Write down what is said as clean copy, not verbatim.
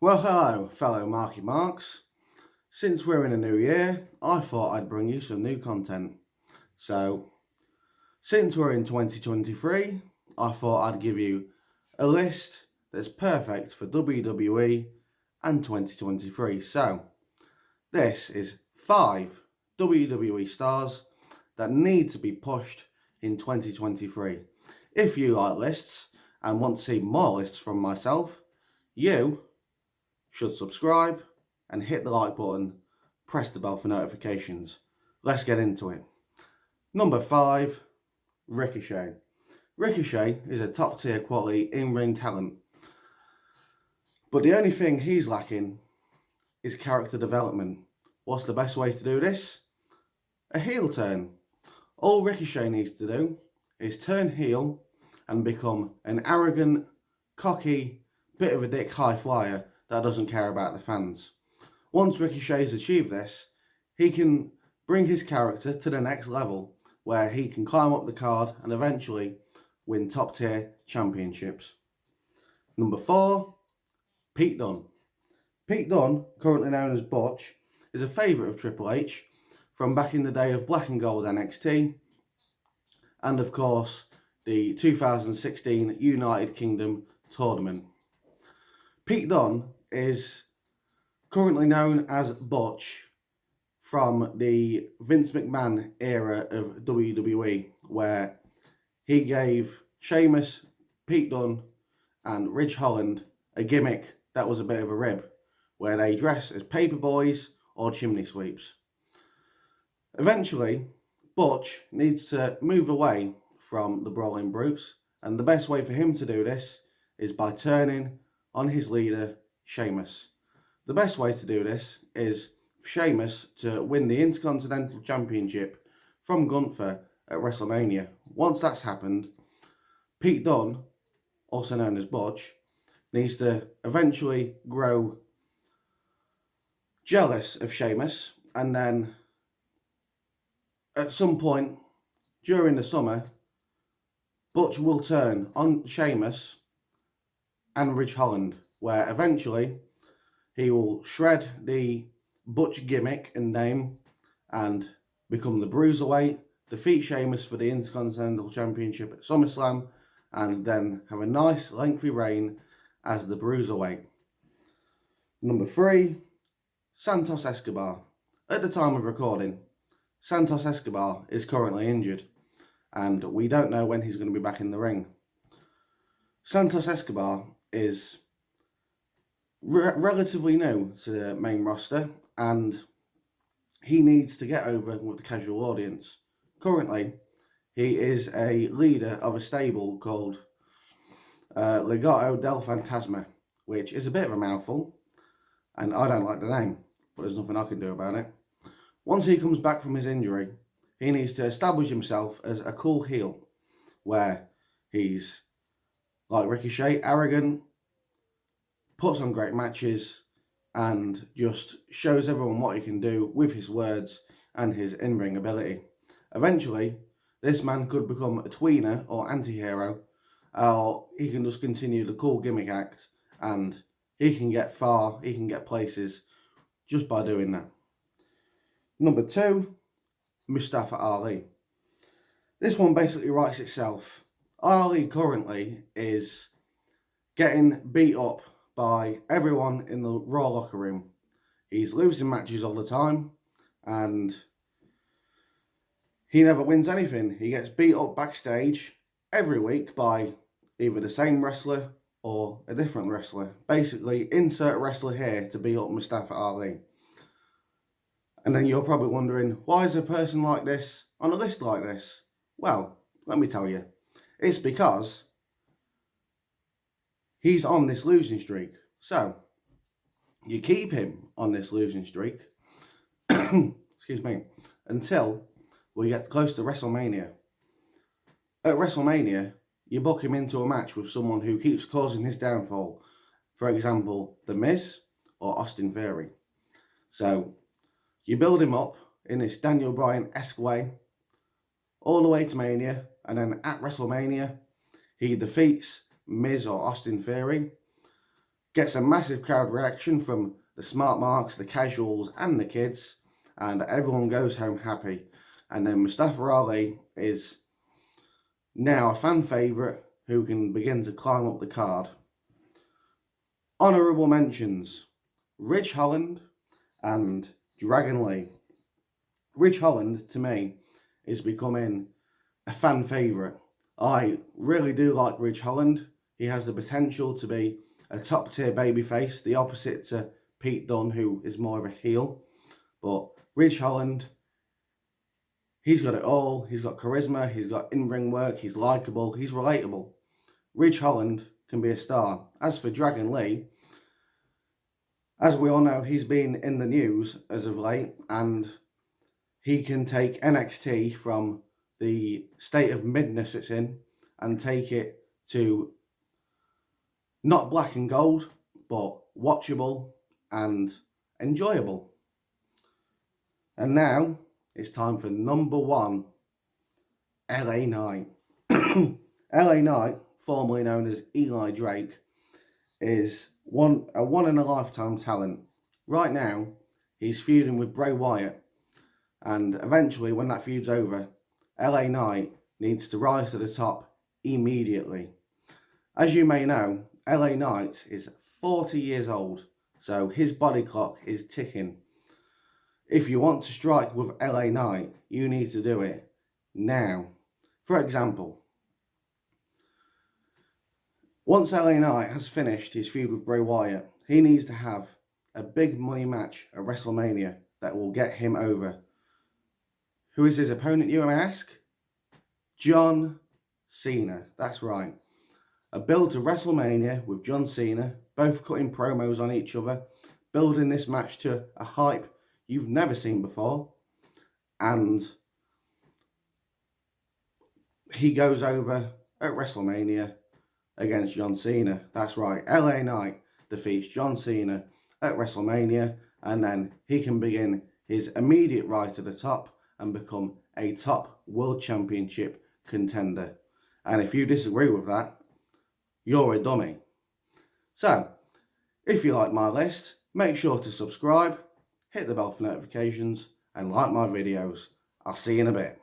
Well, hello, fellow Marky Marks. Since we're in a new year, I thought I'd bring you some new content. So, since we're in 2023, I thought I'd give you a list that's perfect for WWE and 2023. So, this is 5 WWE stars that need to be pushed in 2023. If you like lists and want to see more lists from myself, you should subscribe and hit the like button, press the bell for notifications. Let's get into it. Number 5, Ricochet. Ricochet is a top tier quality in-ring talent, but the only thing he's lacking is character development. What's the best way to do this? A heel turn. All Ricochet needs to do is turn heel and become an arrogant, cocky, bit of a dick high flyer that doesn't care about the fans. Once Ricochet's achieved this, he can bring his character to the next level where he can climb up the card and eventually win top tier championships. Number 4, Pete Dunne. Pete Dunne, currently known as Butch, is a favourite of Triple H from back in the day of Black and Gold NXT and of course the 2016 United Kingdom tournament. Pete Dunne is currently known as Butch from the Vince McMahon era of WWE, where he gave Sheamus, Pete Dunne and Ridge Holland a gimmick that was a bit of a rib, where they dress as paper boys or chimney sweeps. Eventually, Butch needs to move away from the Brawling Brutes, and the best way for him to do this is by turning on his leader, Sheamus. The best way to do this is for Sheamus to win the Intercontinental Championship from Gunther at WrestleMania. Once that's happened, Pete Dunne, also known as Butch, needs to eventually grow jealous of Sheamus, and then at some point during the summer, Butch will turn on Sheamus and Ridge Holland, where eventually he will shred the Butch gimmick and name and become the Bruiserweight, defeat Sheamus for the Intercontinental Championship at SummerSlam, and then have a nice lengthy reign as the Bruiserweight. Number 3, Santos Escobar. At the time of recording, Santos Escobar is currently injured, and we don't know when he's going to be back in the ring. Santos Escobar is relatively new to the main roster, and he needs to get over with the casual audience. Currently, he is a leader of a stable called Legado del Fantasma, which is a bit of a mouthful, and I don't like the name, but there's nothing I can do about it. Once he comes back from his injury, he needs to establish himself as a cool heel, where he's like Ricochet, arrogant, puts on great matches, and just shows everyone what he can do with his words and his in-ring ability. Eventually, this man could become a tweener or anti-hero, or he can just continue the cool gimmick act, and he can get far, he can get places just by doing that. Number 2, Mustafa Ali. This one basically writes itself. Ali currently is getting beat up by everyone in the Raw locker room. He's losing matches all the time, and he never wins anything. He gets beat up backstage every week by either the same wrestler or a different wrestler. Basically, insert wrestler here to beat up Mustafa Ali. And then you're probably wondering, why is a person like this on a list like this? Well, let me tell you. It's because he's on this losing streak. So, you keep him on this losing streak, excuse me, until we get close to WrestleMania. At WrestleMania, you book him into a match with someone who keeps causing his downfall. For example, The Miz or Austin Theory. So, you build him up in this Daniel Bryan-esque way, all the way to Mania, and then at WrestleMania, he defeats Miz or Austin Theory, gets a massive crowd reaction from the smart marks, the casuals and the kids, and everyone goes home happy. And then Mustafa Ali is now a fan favourite who can begin to climb up the card. Honourable mentions: Ridge Holland and Dragon Lee. Ridge Holland, to me, is becoming a fan favourite. I really do like Ridge Holland. He has the potential to be a top tier babyface, the opposite to Pete Dunne, who is more of a heel. But Ridge Holland, he's got it all. He's got charisma, he's got in-ring work, he's likeable, he's relatable. Ridge Holland can be a star. As for Dragon Lee, as we all know, he's been in the news as of late, and he can take NXT from the state of midness it's in and take it to not black and gold, but watchable and enjoyable. And now it's time for number one, LA Knight. LA Knight, formerly known as Eli Drake, is a one-in-a-lifetime talent. Right now, he's feuding with Bray Wyatt, and eventually, when that feud's over, LA Knight needs to rise to the top immediately. As you may know, LA Knight is 40 years old, so his body clock is ticking. If you want to strike with LA Knight, you need to do it now. For example, once LA Knight has finished his feud with Bray Wyatt, he needs to have a big money match at WrestleMania that will get him over. Who is his opponent, you may ask? John Cena. That's right. A build to WrestleMania with John Cena, both cutting promos on each other, building this match to a hype you've never seen before, and he goes over at WrestleMania against John Cena. That's right, LA Knight defeats John Cena at WrestleMania, and then he can begin his immediate rise to the top and become a top world championship contender. And if you disagree with that, you're a dummy. So, if you like my list, make sure to subscribe, hit the bell for notifications, and like my videos. I'll see you in a bit.